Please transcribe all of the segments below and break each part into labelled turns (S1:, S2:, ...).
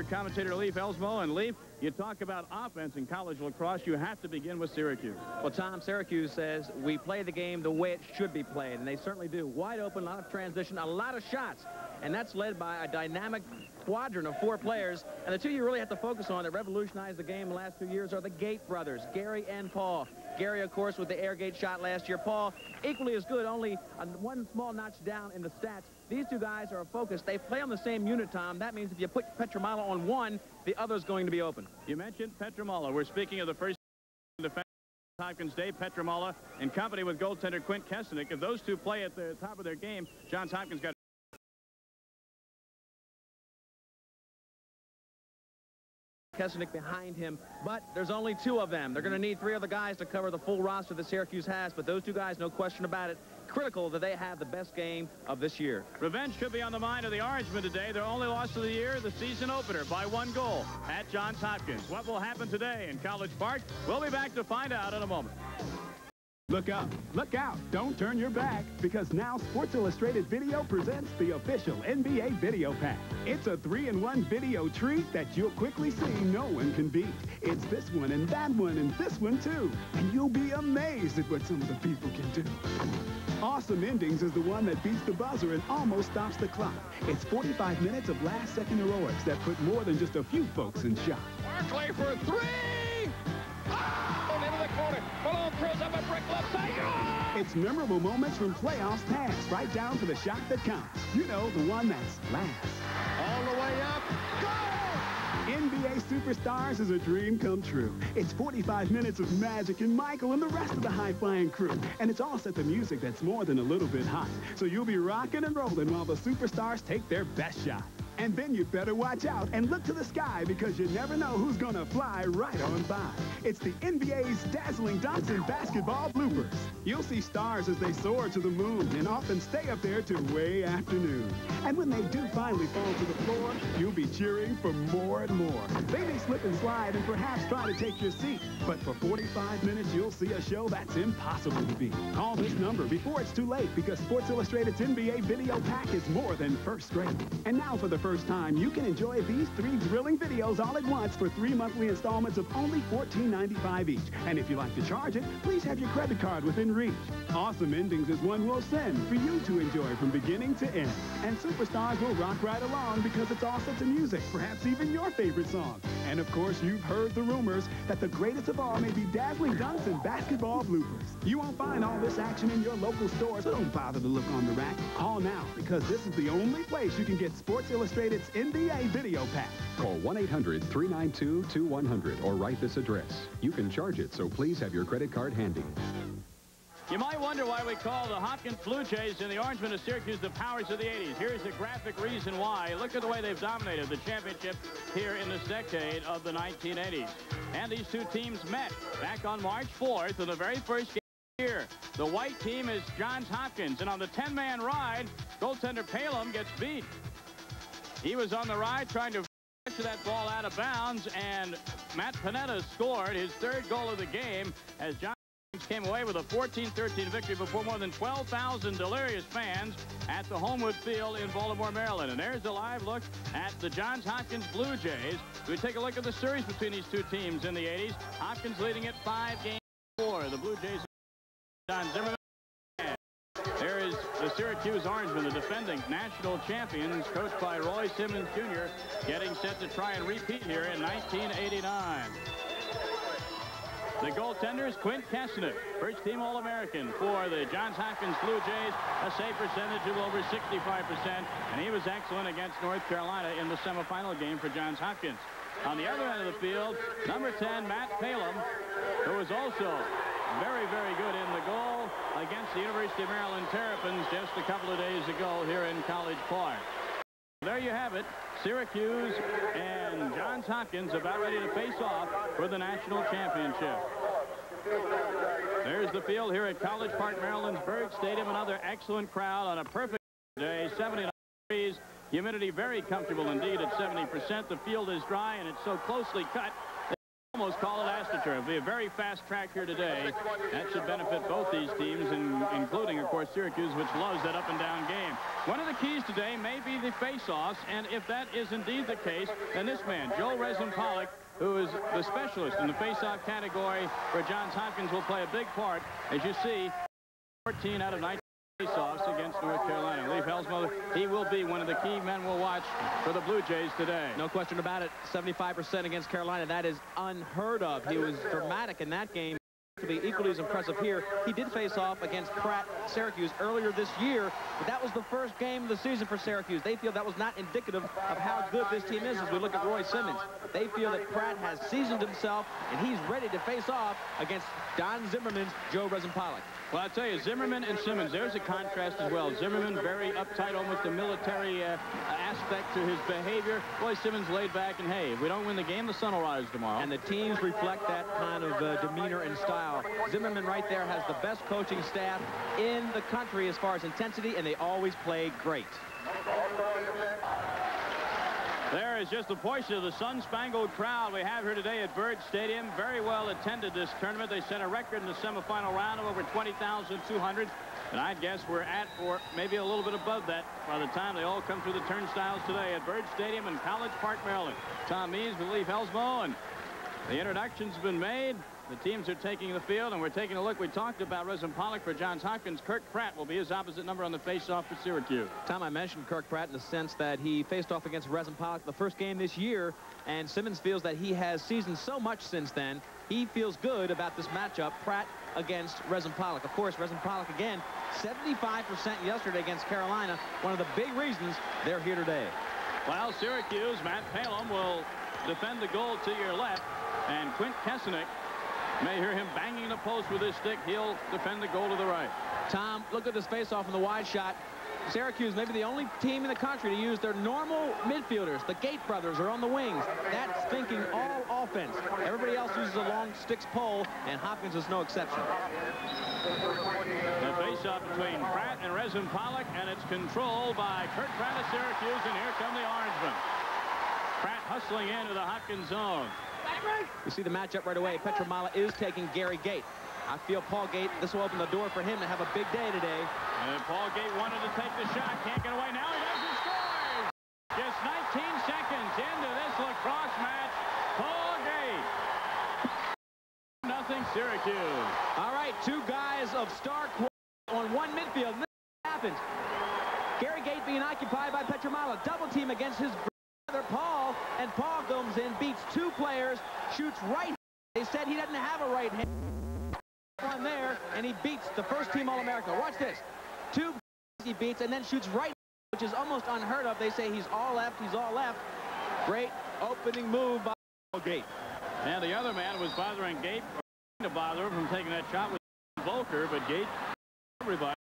S1: Commentator Leif Elsmo. And Leif, you talk about offense in college lacrosse, you have to begin with Syracuse.
S2: Well, Tom, Syracuse says we play the game the way it should be played, and they certainly do. Wide open, a lot of transition, a lot of shots, and that's led by a dynamic quadrant of 4 players. And the two you really have to focus on that revolutionized the game in the last 2 years are the GAIT brothers, Gary and Paul. Gary, of course, with the air gate shot last year. Paul, equally as good, only one small notch down in the stats. These two guys are a focus. They play on the same unit, Tom. That means if you put Petramala on one, the other's going to be open.
S1: You mentioned Petramala. We're speaking of the first defense Hopkins Day, Petramala, in company with goaltender Quint Kesenick. If those two play at the top of their game, Johns Hopkins got
S2: Kesenick behind him, but there's only 2 of them. They're going to need 3 other guys to cover the full roster that Syracuse has, but those 2 guys, no question about it, critical that they have the best game of this year.
S1: Revenge should be on the mind of the Orangemen today. Their only loss of the year, the season opener, by 1 goal at Johns Hopkins. What will happen today in College Park? We'll be back to find out in a moment.
S3: Look up, look out, don't turn your back, because now Sports Illustrated Video presents the official NBA Video Pack. It's a 3-in-1 video treat that you'll quickly see no one can beat. It's this one and that one and this one too, and you'll be amazed at what some of the people can do. Awesome Endings is the one that beats the buzzer and almost stops the clock. It's 45 minutes of last-second heroics that put more than just a few folks in shock.
S4: Barkley for 3! Into the corner. Malone throws up a brick left side. Oh!
S3: It's memorable moments from playoffs past, right down to the shot that counts. You know, the one that's last.
S4: All the way up. Goal!
S3: NBA Superstars is a dream come true. It's 45 minutes of Magic and Michael and the rest of the high-flying crew. And it's all set to music that's more than a little bit hot. So you'll be rocking and rolling while the superstars take their best shot. And then you better watch out and look to the sky, because you never know who's going to fly right on by. It's the NBA's dazzling dunks and basketball bloopers. You'll see stars as they soar to the moon and often stay up there till way afternoon. And when they do finally fall to the floor, you'll be cheering for more and more. They may slip and slide and perhaps try to take your seat, but for 45 minutes you'll see a show that's impossible to beat. Call this number before it's too late, because Sports Illustrated's NBA Video Pack is more than first rate. And now for the first time, you can enjoy these 3 thrilling videos all at once for 3 monthly installments of only $14.95 each. And if you like to charge it, please have your credit card within reach. Awesome Endings is one we'll send for you to enjoy from beginning to end. And Superstars will rock right along, because it's all set to music, perhaps even your favorite song. And of course, you've heard the rumors that the greatest of all may be dazzling dunks and basketball bloopers. You won't find all this action in your local store, so don't bother to look on the rack. Call now, because this is the only place you can get Sports Illustrated's NBA Video Pack.
S5: Call 1-800-392-2100 or write this address. You can charge it, so please have your credit card handy.
S1: You might wonder why we call the Hopkins Blue Jays and the Orangemen of Syracuse the powers of the 80s. Here's a graphic reason why. Look at the way they've dominated the championship here in this decade of the 1980s. And these two teams met back on March 4th in the very first game here. The white team is Johns Hopkins, and on the 10-man ride, goaltender Palem gets beat. He was on the ride trying to catch that ball out of bounds, and Matt Panetta scored his 3rd goal of the game as Johns came away with a 14-13 victory before more than 12,000 delirious fans at the Homewood Field in Baltimore, Maryland. And there's a live look at the Johns Hopkins Blue Jays. We take a look at the series between these two teams in the 80s. Hopkins leading at 5-4. The Blue Jays. Don Zimmerman. There is the Syracuse Orangemen, the defending national champions, coached by Roy Simmons Jr., getting set to try and repeat here in 1989. The goaltenders, Quint Kesenick, first-team All-American for the Johns Hopkins Blue Jays, a save percentage of over 65%, and he was excellent against North Carolina in the semifinal game for Johns Hopkins. On the other end of the field, number 10, Matt Palem, who was also very, very good in the goal against the University of Maryland Terrapins just a couple of days ago here in College Park. There you have it. Syracuse and Johns Hopkins about ready to face off for the national championship. There's the field here at College Park, Maryland's Berg Stadium. Another excellent crowd on a perfect day. 79 degrees. Humidity very comfortable indeed at 70%. The field is dry and it's so closely cut almost call it AstroTurf. It'll be a very fast track here today. That should benefit both these teams, including, of course, Syracuse, which loves that up-and-down game. One of the keys today may be the face-offs, and if that is indeed the case, then this man, Joe Resin-Pollock, who is the specialist in the face-off category for Johns Hopkins, will play a big part. As you see, 14 out of 19 face-offs against North Carolina. Leif Helsmo, he will be one of the key men we'll watch for the Blue Jays today.
S2: No question about it. 75% against Carolina. That is unheard of. He was dramatic in that game. To be equally as impressive here. He did face off against Pratt, Syracuse, earlier this year, but that was the first game of the season for Syracuse. They feel that was not indicative of how good this team is as we look at Roy Simmons. They feel that Pratt has seasoned himself, and he's ready to face off against Don Zimmerman's Joe Resin-Pollock.
S1: Well, I'll tell you, Zimmerman and Simmons, there's a contrast as well. Zimmerman, very uptight, almost a military aspect to his behavior. Roy Simmons laid back, and hey, if we don't win the game, the sun will rise tomorrow.
S2: And the teams reflect that kind of demeanor and style. Zimmerman right there has the best coaching staff in the country as far as intensity, and they always play great.
S1: There is just a portion of the sun-spangled crowd we have here today at BYRD Stadium. Very well attended this tournament. They set a record in the semifinal round of over 20,200. And I'd guess we're at or maybe a little bit above that by the time they all come through the turnstiles today at BYRD Stadium in College Park, Maryland. Tom Means with Leif Helsmo, and the introduction's been made. The teams are taking the field, and we're taking a look. We talked about Resin-Pollock for Johns Hopkins. Kirk Pratt will be his opposite number on the face-off for Syracuse.
S2: Tom, I mentioned Kirk Pratt in the sense that he faced off against Resin-Pollock the first game this year, and Simmons feels that he has seasoned so much since then. He feels good about this matchup, Pratt against Resin-Pollock. Of course, Resin-Pollock, again, 75% yesterday against Carolina. One of the big reasons they're here today.
S1: Well, Syracuse, Matt Palom will defend the goal to your left, and Quint Kesenick, may hear him banging the post with his stick. He'll defend the goal to the right.
S2: Tom, look at this face-off in the wide shot. Syracuse, maybe the only team in the country to use their normal midfielders. The GAIT brothers are on the wings. That's thinking all offense. Everybody else uses a long sticks pole, and Hopkins is no exception.
S1: The face-off between Pratt and Resin-Pollock, and it's controlled by Kirk Pratt of Syracuse, and here come the Orangemen. Pratt hustling into the Hopkins zone.
S2: You see the matchup right away. Petramala is taking Gary GAIT. I feel Paul GAIT, this will open the door for him to have a big day today.
S1: And Paul GAIT wanted to take the shot. Can't get away. Now he does and scores! Just 19 seconds into this lacrosse match. Paul GAIT. Nothing Syracuse.
S2: All right, two guys of star quality on one midfield. And this happens. Gary GAIT being occupied by Petramala. Double team against his brother Paul, and Paul comes in, beats two players, shoots right. They said he doesn't have a right hand. One there, and he beats the first team All-America. Watch this. Two he beats and then shoots right, which is almost unheard of. They say he's all left, he's all left. Great opening move by GAIT.
S1: And the other man was bothering GAIT, to bother him from taking that shot with Volker, but GAIT, everybody,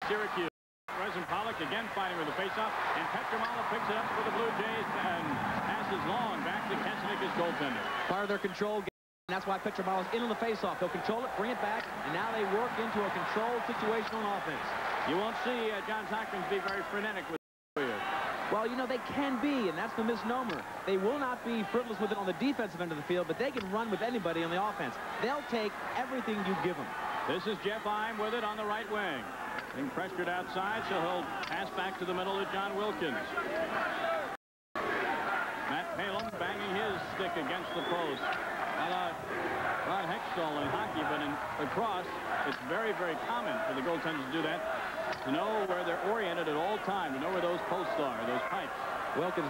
S1: Syracuse. Resin-Pollock again fighting with the faceoff, and Petramala picks it up for the Blue Jays and passes long back to Kesenick, his goaltender.
S2: Part of their control game, and that's why Petramala's in on the faceoff. They'll control it, bring it back, and now they work into a controlled situation on offense.
S1: You won't see Johns Hopkins be very frenetic with it.
S2: Well, you know, they can be, and that's the misnomer. They will not be frivolous with it on the defensive end of the field, but they can run with anybody on the offense. They'll take everything you give them.
S1: This is Jeff Ime with it on the right wing. Being pressured outside, so he'll pass back to the middle to John Wilkins. Matt Palom banging his stick against the post. Rod Hextall in hockey, but in lacrosse, it's very, very common for the goaltenders to do that, to know where they're oriented at all times, to know where those posts are, those pipes.
S2: Wilkins,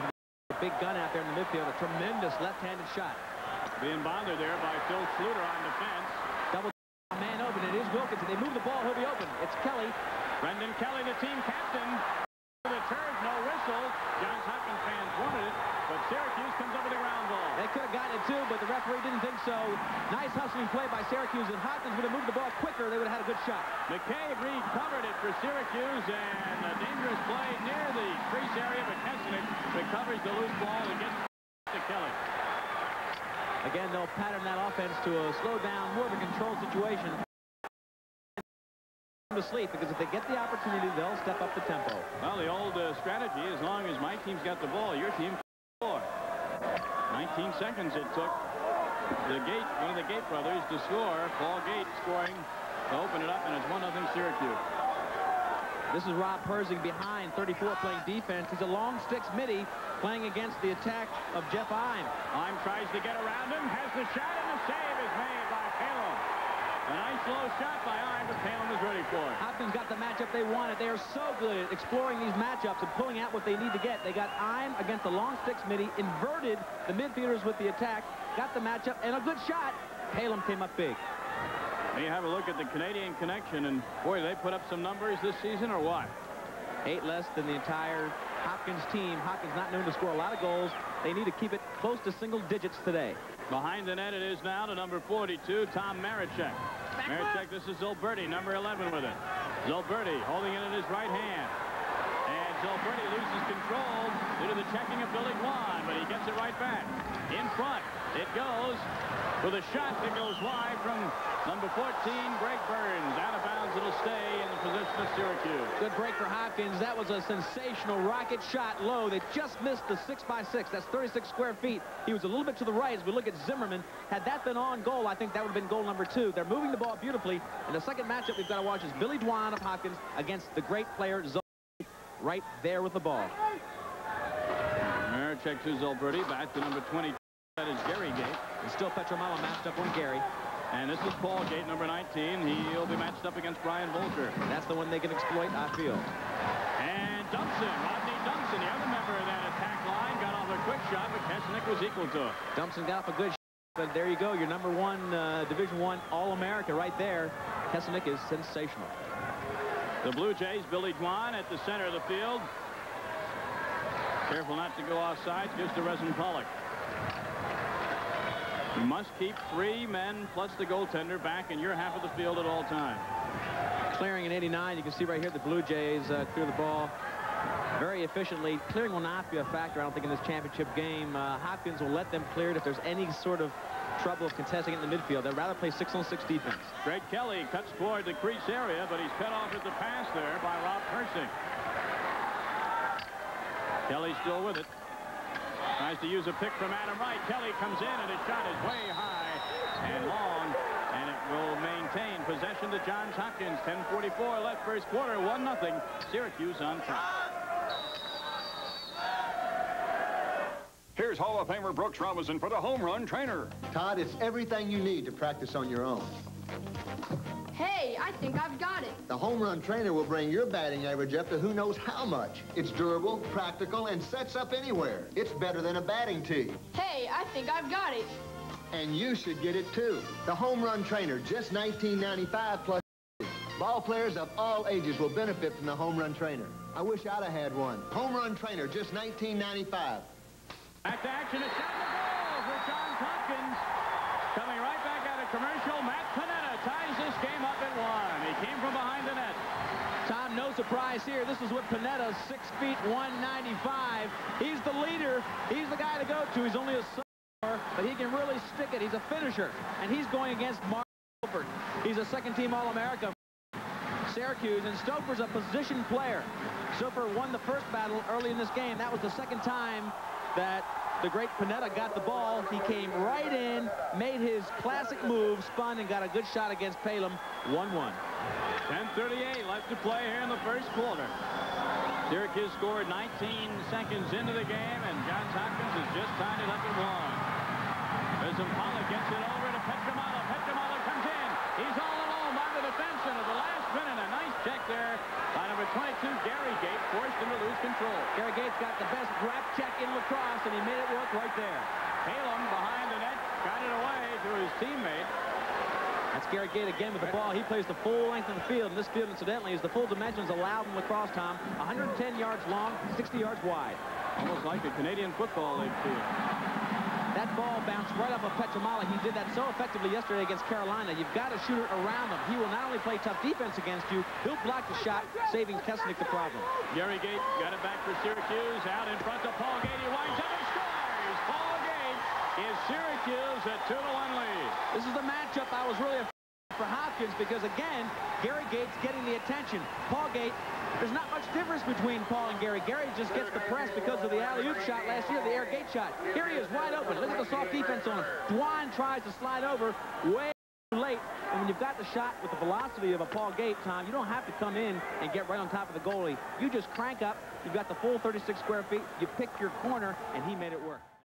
S2: a big gun out there in the midfield, a tremendous left-handed shot.
S1: Being bothered there by Phil Schluter on defense.
S2: Double man open, it is Wilkins. If they move the ball, he'll be open. It's Kelly.
S1: Brendan Kelly, the team captain. The turf, no whistle. Johns Hopkins fans wanted it, but Syracuse comes up with a ground ball.
S2: They could have gotten it too, but the referee didn't think so. Nice hustling play by Syracuse, and Hopkins would have moved the ball quicker. They would have had a good shot.
S1: McCabe recovered it for Syracuse, and a dangerous play near the crease area, but Kesenick recovers the loose ball and gets to Kelly.
S2: Again, they'll pattern that offense to a slow down, more of a controlled situation. To sleep, because if they get the opportunity, they'll step up the tempo.
S1: Well, the old strategy, as long as my team's got the ball, your team can score. 19 seconds it took one of the Gate brothers to score. Paul Gate scoring to open it up, and it's 1-0 Syracuse.
S2: This is Rob Herzing behind 34 playing defense. He's a long sticks midi playing against the attack of Jeff Ime.
S1: Ime tries to get around him, has the shot, and the save is made by Palom. A nice low shot by Ime, but Palom is ready for it.
S2: Hopkins got the matchup they wanted. They are so good at exploring these matchups and pulling out what they need to get. They got Ime against the long sticks midi, inverted the midfielders with the attack, got the matchup, and a good shot. Palom came up big.
S1: And you have a look at the Canadian connection, and boy, they put up some numbers this season, or what?
S2: 8 less than the entire Hopkins team. Hopkins not known to score a lot of goals. They need to keep it close to single digits today.
S1: Behind the net it is now to number 42, Tom Marichek. Marichek, this is Zolberti, number 11 with it. Zolberti holding it in his right hand. And Zolberti loses control due to the checking of Billy Guan, but he gets it right back. In front, it goes with a shot that goes wide from number 14, Greg Burns. Out of bounds, it'll stay in the position of Syracuse.
S2: Good break for Hopkins. That was a sensational rocket shot low that just missed the 6x6. That's 36 square feet. He was a little bit to the right as we look at Zimmerman. Had that been on goal, I think that would have been goal number 2. They're moving the ball beautifully. And the second matchup we've got to watch is Billy Dwan of Hopkins against the great player Zolberti right there with the ball.
S1: Marichek to Zolberti, back to number 22. That is Gary Gate.
S2: And still Petromalo matched up on Gary.
S1: And this is Paul Gate, number 19. He'll be matched up against Brian Volker.
S2: That's the one they can exploit, I feel.
S1: And Dumpson, Rodney Dumpson, the other member of that attack line, got off a quick shot, but Kesnick was equal to it.
S2: Dumpson got off a good shot, but there you go. Your number 1 Division I All-America right there. Kesnick is sensational.
S1: The Blue Jays, Billy Dwan at the center of the field. Careful not to go offside, gives to Resin Pollock. You must keep 3 men plus the goaltender back in your half of the field at all times.
S2: Clearing in 89, you can see right here the Blue Jays clear the ball very efficiently. Clearing will not be a factor, I don't think, in this championship game. Hopkins will let them clear it if there's any sort of trouble of contesting it in the midfield. They'd rather play 6-on-6 defense.
S1: Greg Kelly cuts toward the crease area, but he's cut off at the pass there by Rob Persing. Kelly still with it. Tries to use a pick from Adam Wright. Kelly comes in, and his shot is way high and long, and it will maintain possession to Johns Hopkins. 10:44 left first quarter, 1-0. Syracuse on top.
S6: Here's Hall of Famer Brooks Robinson for the home run trainer.
S7: Todd, it's everything you need to practice on your own.
S8: Hey, I think I've got it.
S7: The home run trainer will bring your batting average up to who knows how much. It's durable, practical, and sets up anywhere. It's better than a batting tee.
S8: Hey, I think I've got it.
S7: And you should get it too. The home run trainer, just $19.95 plus. Ball players of all ages will benefit from the home run trainer. I wish I'd have had one. Home run trainer, just $19.95.
S1: Back to action, a shot in the goal for Johns Hopkins. Coming right back out of commercial, Matt Panetta ties this game up at 1. He came from behind the net.
S2: Tom, no surprise here. This is what Panetta, 6 feet 195. He's the leader. He's the guy to go to. He's only a sophomore, but he can really stick it. He's a finisher, and he's going against Mark Stoper. He's a second-team All-America for Syracuse, and Stoper's a position player. Stoper won the first battle early in this game. That was the second time that the great Panetta got the ball. He came right in, made his classic move, spun, and got a good shot against Palom. 1-1.
S1: 10:38 left to play here in the first quarter. Syracuse scored 19 seconds into the game, and Johns Hopkins has just tied it up at 1. Resin Pollock gets it over to Petromalo. Petromalo comes in. He's all alone by the defenseman at the last minute. A nice check there by number 22, Gary Gate, forced him to lose control.
S2: Gary Gates got the best wrap check in lacrosse, and he made it work right there.
S1: Palom behind the net, got it away to his teammate.
S2: That's Gary Gate again with the ball. He plays the full length of the field, and this field, incidentally, is the full dimensions allowed in lacrosse, Tom. 110 yards long, 60 yards wide.
S1: Almost like a Canadian football league field.
S2: That ball bounced right off of Petromalo. He did that so effectively yesterday against Carolina. You've got to shoot it around him. He will not only play tough defense against you, he'll block the shot, saving Kesnick the problem.
S1: Gary Gate got it back for Syracuse. Out in front to Paul Gate. He winds up and scores. Paul Gate is Syracuse a 2-1 lead.
S2: This is the matchup I was really afraid for Hopkins because, again, Gary Gate's getting the attention. Paul Gate, there's not much difference between Paul and Gary. Gary just gets the press because of the alley-oop shot last year, the air gate shot. Here he is, wide open. Look at the soft defense on him. Dwan tries to slide over way too late. And when you've got the shot with the velocity of a Paul Gate, Tom, you don't have to come in and get right on top of the goalie. You just crank up. You've got the full 36 square feet. You pick your corner, and he made it work.